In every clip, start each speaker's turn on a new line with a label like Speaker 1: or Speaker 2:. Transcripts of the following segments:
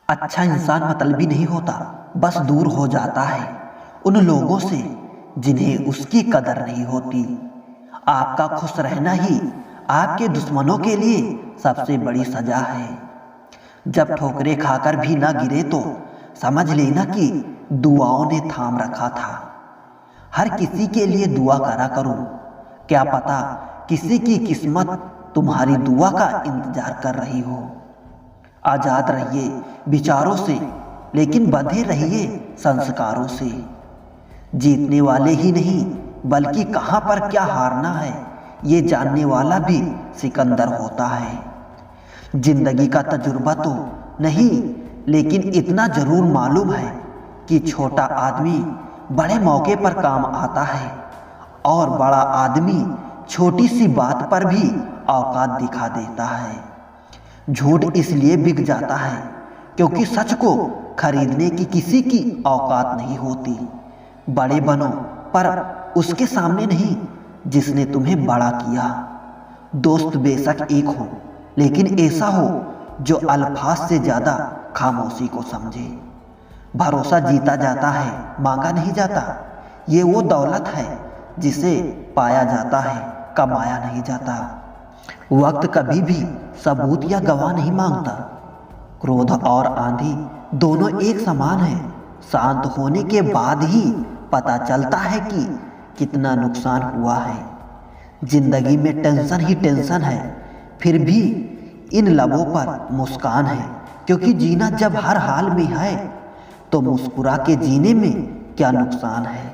Speaker 1: अच्छा इंसान मतलबी नहीं होता, बस दूर हो जाता है उन लोगों से जिन्हें उसकी कदर नहीं होती। आपका खुश रहना ही आपके दुश्मनों के लिए सबसे बड़ी सजा है। जब ठोकरें खाकर भी ना गिरे तो समझ लेना कि दुआओं ने थाम रखा था। हर किसी के लिए दुआ करा करो, क्या पता किसी की किस्मत तुम्हारी दुआ का इंतजार कर रही हो। आजाद रहिए विचारों से, लेकिन बंधे रहिए संस्कारों से। जीतने वाले ही नहीं बल्कि कहां पर क्या हारना है ये जानने वाला भी सिकंदर होता है। जिंदगी का तजुर्बा तो नहीं, लेकिन इतना जरूर मालूम है कि छोटा आदमी बड़े मौके पर काम आता है और बड़ा आदमी छोटी सी बात पर भी औकात दिखा देता है। झूठ इसलिए बिक जाता है क्योंकि सच को खरीदने की किसी की औकात नहीं होती। बड़े बनो पर उसके सामने नहीं जिसने तुम्हें बड़ा किया। दोस्त बेशक एक हो, लेकिन ऐसा हो जो अल्फाज से ज्यादा खामोशी को समझे। भरोसा जीता जाता है, मांगा नहीं जाता। ये वो दौलत है जिसे पाया जाता है, कमाया नहीं जाता। वक्त कभी भी सबूत या गवाह नहीं मांगता। क्रोध और आंधी दोनों एक समान है। शांत होने के बाद ही पता चलता है कि कितना नुकसान हुआ है। जिंदगी में टेंशन ही टेंशन है, फिर भी इन लबों पर मुस्कान है, क्योंकि जीना जब हर हाल में है तो मुस्कुरा के जीने में क्या नुकसान है।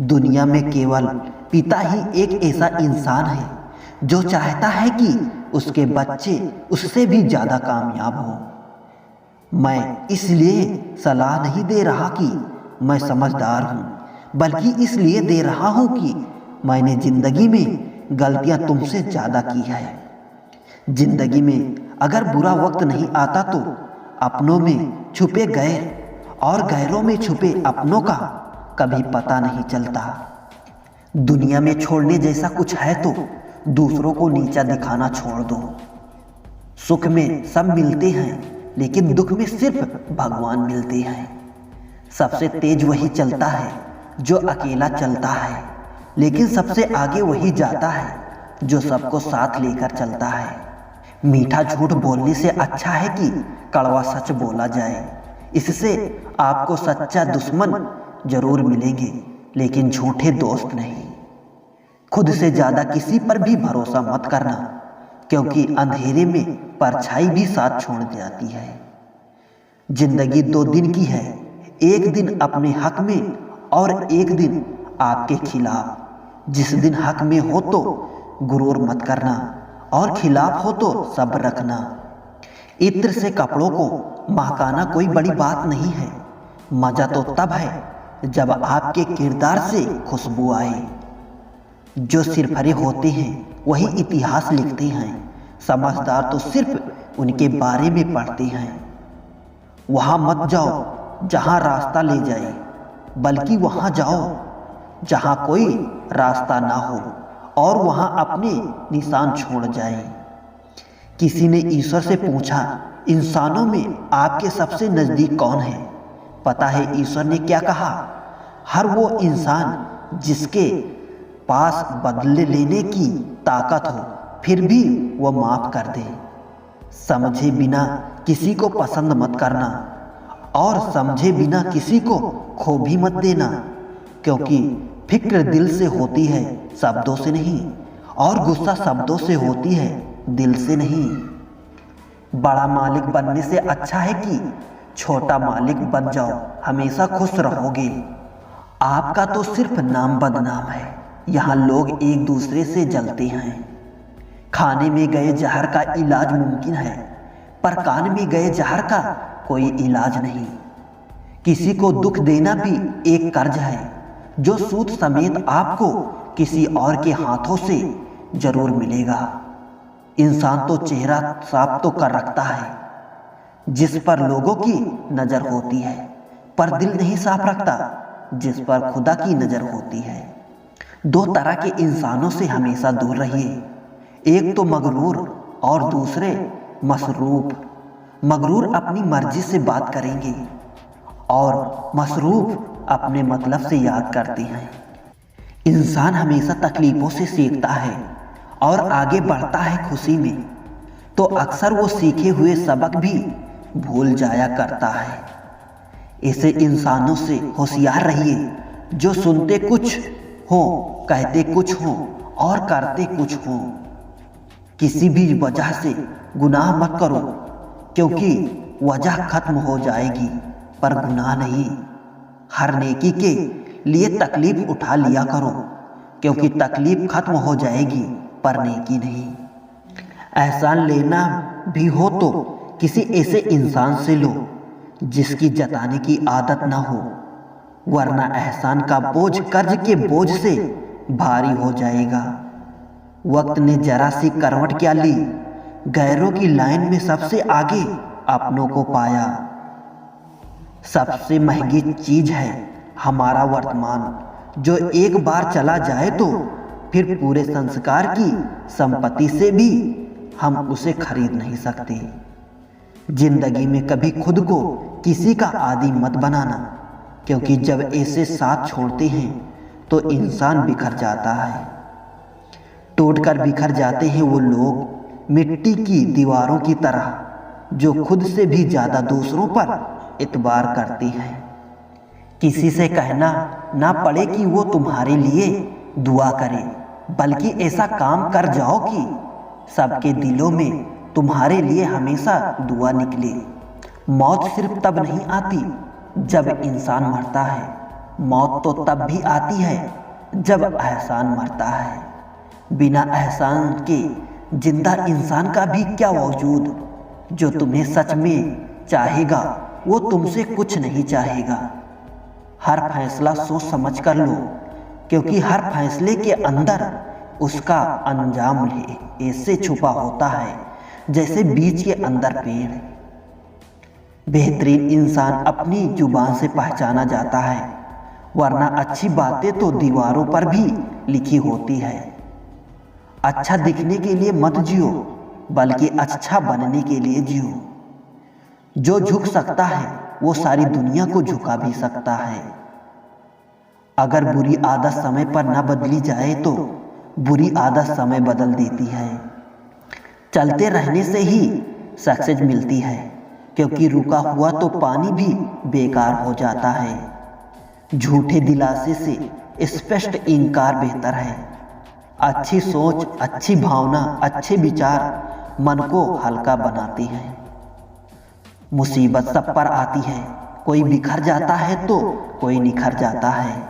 Speaker 1: दुनिया में केवल पिता ही एक ऐसा इंसान है जो चाहता है कि उसके बच्चे उससे भी ज्यादा कामयाब हो। मैं इसलिए सलाह नहीं दे रहा कि मैं समझदार हूं, बल्कि इसलिए दे रहा हूं कि मैंने जिंदगी में गलतियां तुमसे ज्यादा की है। जिंदगी में अगर बुरा वक्त नहीं आता तो अपनों में छुपे गैर और गैरों में छुपे अपनों का कभी पता नहीं चलता। दुनिया में छोड़ने जैसा कुछ है तो दूसरों को नीचा दिखाना छोड़ दो। सुख में सब मिलते हैं, लेकिन दुख में सिर्फ भगवान मिलते हैं। सबसे तेज वही चलता है जो अकेला चलता है, लेकिन सबसे आगे वही जाता है जो सबको साथ लेकर चलता है। मीठा झूठ बोलने से अच्छा है कि कड़वा सच बोला जाए। इससे आपको सच्चा दुश्मन जरूर मिलेंगे, लेकिन झूठे दोस्त नहीं। खुद से ज्यादा किसी पर भी भरोसा मत करना, क्योंकि अंधेरे में परछाई भी साथ छोड़ जाती है। जिंदगी 2 दिन की है, एक दिन अपने हक में और एक दिन आपके खिलाफ। जिस दिन हक में हो तो गुरूर मत करना और खिलाफ हो तो सब्र रखना। इत्र से कपड़ों को महकाना कोई बड़ी बात नहीं है। मजा तो तब है जब आपके किरदार से खुशबू आए। जो सिरफरे होते हैं वही इतिहास लिखते हैं। समझदार तो सिर्फ उनके बारे में पढ़ते हैं। वहां मत जाओ जहां रास्ता ले जाए, बल्कि वहां जाओ जहां कोई रास्ता ना हो और वहां अपने निशान छोड़ जाए। किसी ने ईश्वर से पूछा, इंसानों में आपके सबसे नजदीक कौन है? पता है ईश्वर ने क्या कहा? हर वो इंसान जिसके पास बदले लेने की ताकत हो, फिर भी वो माफ कर दे। समझे बिना किसी को पसंद मत करना और समझे बिना किसी को खो भी मत देना, क्योंकि फिक्र दिल से होती है, शब्दों से नहीं, और गुस्सा शब्दों से होती है, दिल से नहीं। बड़ा मालिक बनने से अच्छा है कि छोटा मालिक बन जाओ, हमेशा खुश रहोगे। आपका तो सिर्फ नाम बदनाम है। यहाँ लोग एक दूसरे से जलते हैं। खाने में गए जहर का इलाज मुमकिन है, पर कान में गए जहर का कोई इलाज नहीं। किसी को दुख देना भी एक कर्ज है, जो सूद समेत आपको किसी और के हाथों से जरूर मिलेगा। इंसान तो चेहरा साफ तो कर रखता है, जिस पर लोगों की नजर होती है, पर दिल नहीं साफ रखता, जिस पर खुदा की नजर होती है। 2 तरह के इंसानों से हमेशा दूर रहिए, एक तो मगरूर और दूसरे मसरूफ। मगरूर अपनी मर्जी से बात करेंगे और मसरूफ अपने मतलब से याद करते हैं। इंसान हमेशा तकलीफों से सीखता है और आगे बढ़ता है खुशी में, तो अक्सर वो सीखे हुए सबक भी भूल जाया करता है। ऐसे इंसानों से होशियार रहिए जो सुनते कुछ हो, कहते कुछ हो और करते कुछ हो। किसी भी वजह से गुनाह मत करो, क्योंकि वजह खत्म हो जाएगी पर गुनाह नहीं। हर नेकी के लिए तकलीफ उठा लिया करो, क्योंकि तकलीफ खत्म हो जाएगी पर नेकी नहीं। एहसान लेना भी हो तो किसी ऐसे इंसान से लो जिसकी जताने की आदत ना हो, वरना एहसान का बोझ कर्ज के बोझ से भारी हो जाएगा। वक्त ने जरा सी करवट क्या ली, गैरों की लाइन में सबसे आगे अपनों को पाया। सबसे महंगी चीज है हमारा वर्तमान, जो एक बार चला जाए तो फिर पूरे संस्कार की संपत्ति से भी हम उसे खरीद नहीं सकते। जिंदगी में कभी खुद को किसी का आदी मत बनाना, क्योंकि जब ऐसे साथ छोड़ते हैं तो इंसान बिखर जाता है। टूटकर बिखर जाते हैं वो लोग मिट्टी की दीवारों की तरह, जो खुद से भी ज्यादा दूसरों पर इतबार करते हैं। किसी से कहना ना पड़े कि वो तुम्हारे लिए दुआ करे, बल्कि ऐसा काम कर जाओ कि सबके दिलों में तुम्हारे लिए हमेशा दुआ निकले। मौत सिर्फ तब नहीं आती जब इंसान मरता है, मौत तो तब भी आती है जब एहसान मरता है। बिना एहसान के जिंदा इंसान का भी क्या वजूद। जो तुम्हें सच में चाहेगा वो तुमसे कुछ नहीं चाहेगा। हर फैसला सोच समझ कर लो, क्योंकि हर फैसले के अंदर उसका अंजाम ऐसे छुपा होता है जैसे बीज के अंदर पेड़। बेहतरीन इंसान अपनी जुबान से पहचाना जाता है, वरना अच्छी बातें तो दीवारों पर भी लिखी होती है। अच्छा दिखने के लिए मत जियो, बल्कि अच्छा बनने के लिए जियो। जो झुक सकता है वो सारी दुनिया को झुका भी सकता है। अगर बुरी आदत समय पर न बदली जाए तो बुरी आदत समय बदल देती है। चलते रहने से ही सक्सेस मिलती है, क्योंकि रुका हुआ तो पानी भी बेकार हो जाता है। झूठे दिलासे से स्पष्ट इनकार बेहतर है। अच्छी सोच, अच्छी भावना, अच्छे विचार मन को हल्का बनाती हैं। मुसीबत सब पर आती है, कोई बिखर जाता है तो कोई निखर जाता है।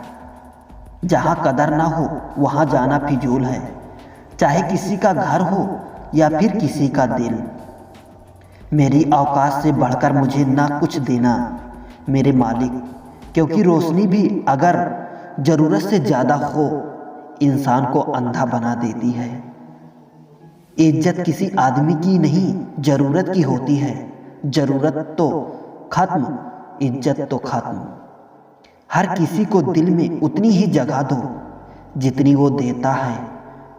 Speaker 1: जहाँ कदर ना हो वहाँ जाना फिजूल है, चाहे किसी का घर हो या फिर किसी का दिल। मेरी औकात से बढ़कर मुझे ना कुछ देना मेरे मालिक, क्योंकि रोशनी भी अगर जरूरत से ज़्यादा हो इंसान को अंधा बना देती है। इज्जत किसी आदमी की नहीं जरूरत की होती है। जरूरत तो खत्म, इज्जत तो खत्म। हर किसी को दिल में उतनी ही जगह दो जितनी वो देता है,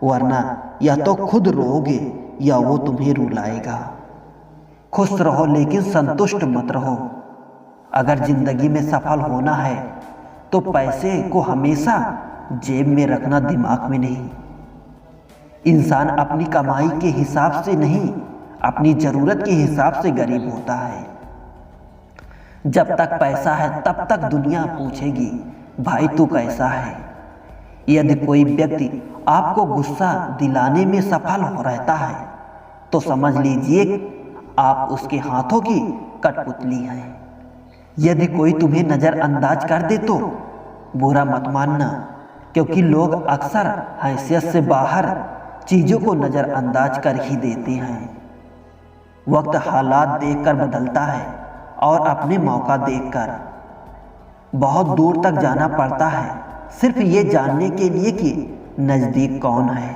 Speaker 1: वरना या तो खुद रोओगे या वो तुम्हें रुलाएगा। खुश रहो लेकिन संतुष्ट मत रहो। अगर जिंदगी में सफल होना है तो पैसे को हमेशा जेब में रखना, दिमाग में नहीं। इंसान अपनी कमाई के हिसाब से नहीं, अपनी जरूरत के हिसाब से गरीब होता है। जब तक पैसा है तब तक दुनिया पूछेगी भाई तू कैसा है। यदि कोई व्यक्ति आपको गुस्सा दिलाने में सफल हो रहता है तो समझ लीजिए आप उसके हाथों की कठपुतली हैं। यदि कोई तुम्हें नज़रअंदाज कर दे तो बुरा मत मानना, क्योंकि लोग अक्सर हैसियत से बाहर चीज़ों को नज़रअंदाज कर ही देते हैं। वक्त हालात देखकर बदलता है और अपने मौका देखकर। बहुत दूर तक जाना पड़ता है सिर्फ ये जानने के लिए कि नज़दीक कौन है।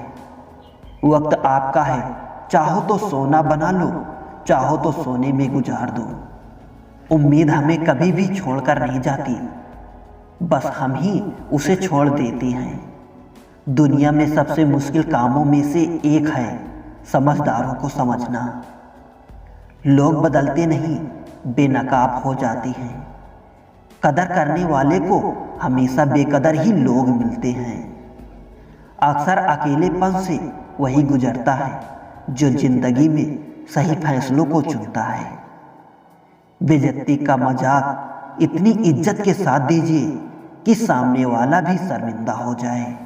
Speaker 1: वक्त आपका है, चाहो तो सोना बना लो, चाहो तो सोने में गुजार दो। उम्मीद हमें कभी भी छोड़कर नहीं जाती, बस हम ही उसे छोड़ देते हैं। दुनिया में सबसे मुश्किल कामों में से एक है समझदारों को समझना। लोग बदलते नहीं, बेनकाब हो जाते हैं। कदर करने वाले को हमेशा बेकदर ही लोग मिलते हैं। अक्सर अकेलेपन से वही गुजरता है जो जिंदगी में सही फैसलों को चुनता है। बेइज्जती का मजाक इतनी इज्जत के साथ दीजिए कि सामने वाला भी शर्मिंदा हो जाए।